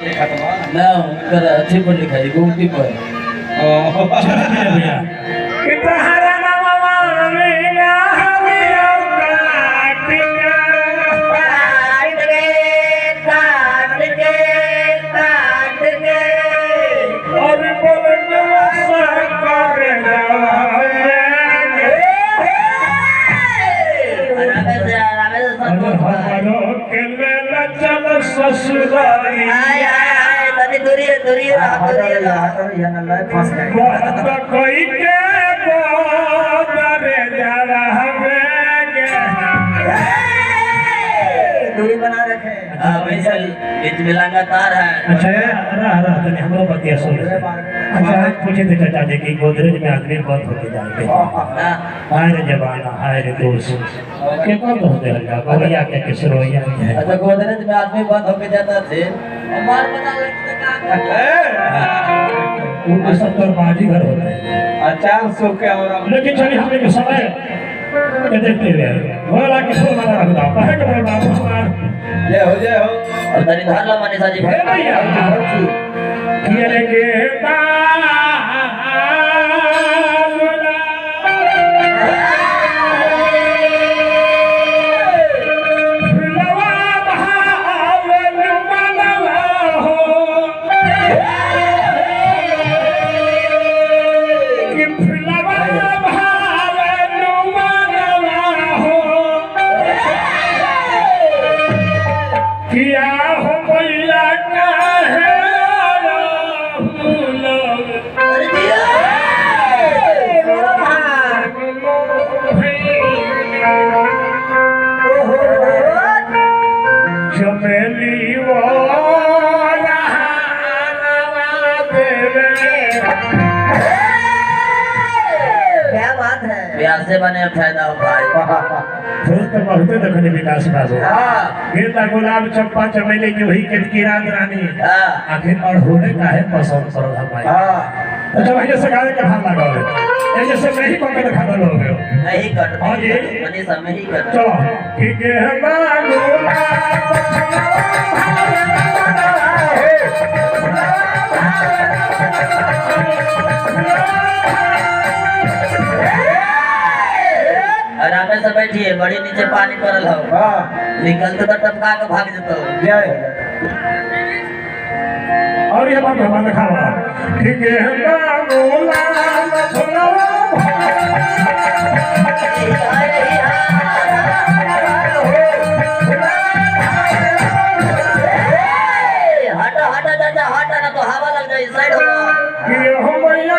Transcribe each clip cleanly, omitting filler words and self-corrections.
लिखा था ना कर अच्छे पर लिखा है गोमती पर कितना हरा नवा मीना हमिया काटिया काट के और बोलना कर ससुराली दूरी कोई के बोदरे जरा दूरी बना रखे वैसे बीच में लगातार है। अच्छा रहा तो हम लोग बतिया सुन अच्छा पूछे थे चाचा जी की गोदरेज में आदमी बहुत होते जाते हाय रे जवाना हाय रे दोस्त के कौन होते हैं गोलिया के किसरोया है। अच्छा गोदरेज में आदमी बंद होके जाता थे और मार बना लेते उनको 70 बाजी घर होते हैं 400 के और लेकिन चलिए हमने के समय के देखते हुए बोला कि फूल माला रख दो कहे के बोल बाबू हमार जय हो और तनी धार ला मनीषा जी हे भैया किए के बालुला फुलवा भावनु मनवा हो कि फुलवा भावनु मनवा हो किया हो मैया काहे चमेली वो क्या बात है ब्याह से बने फायदा हो भाई फूल तो बहुत देखने विकास बाबू गेंदा गुलाब चंपा चमेली की वही किरकिरा रानी आखिर और होने का है पसंद करो भाई अच्छा भाई जैसे गाने का भाव लगा ले जैसे नहीं को के दिखा दो हो नहीं कट हां जी मनीषा में ही कट चलो कि गेंदा आराम से बैठिए बड़ी नीचे पानी पड़ल हो निकलते तो टपका के भाग जतो और ये बात हमारा दिखावा ठीक है बोला सुनावा हटा हटा चाचा हटा ना तो हवा लग जाए साइड हो कि हो मैया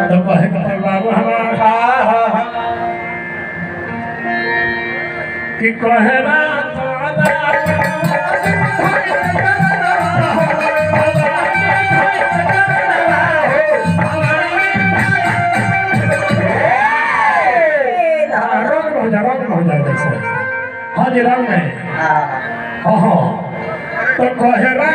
तो कहे कहे बाबू हमारा कि कहे ना हाँ जी राम है हाँ हाँ तो कहे ना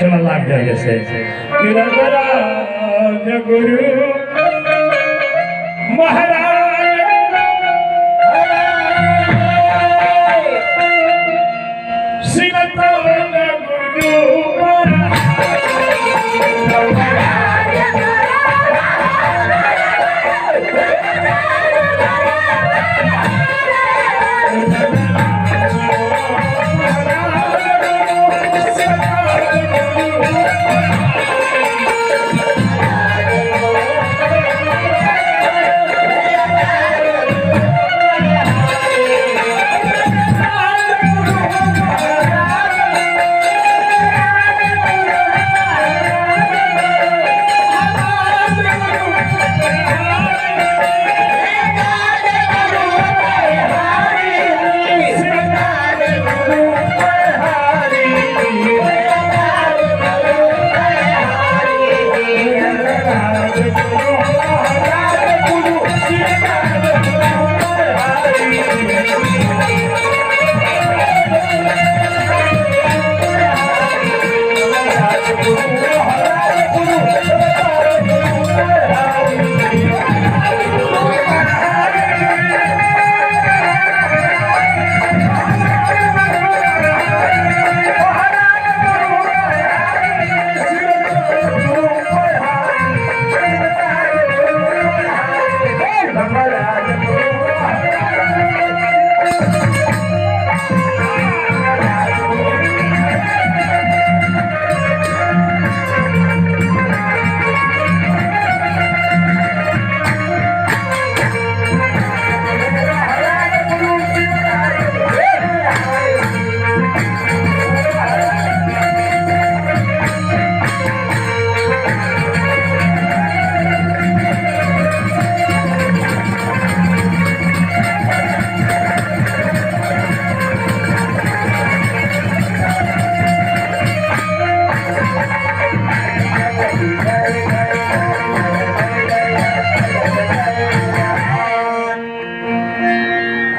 चलो लाग जाए से गुरु महाराज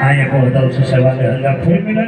आए को दल से सेवा के हल्ला फिर मिला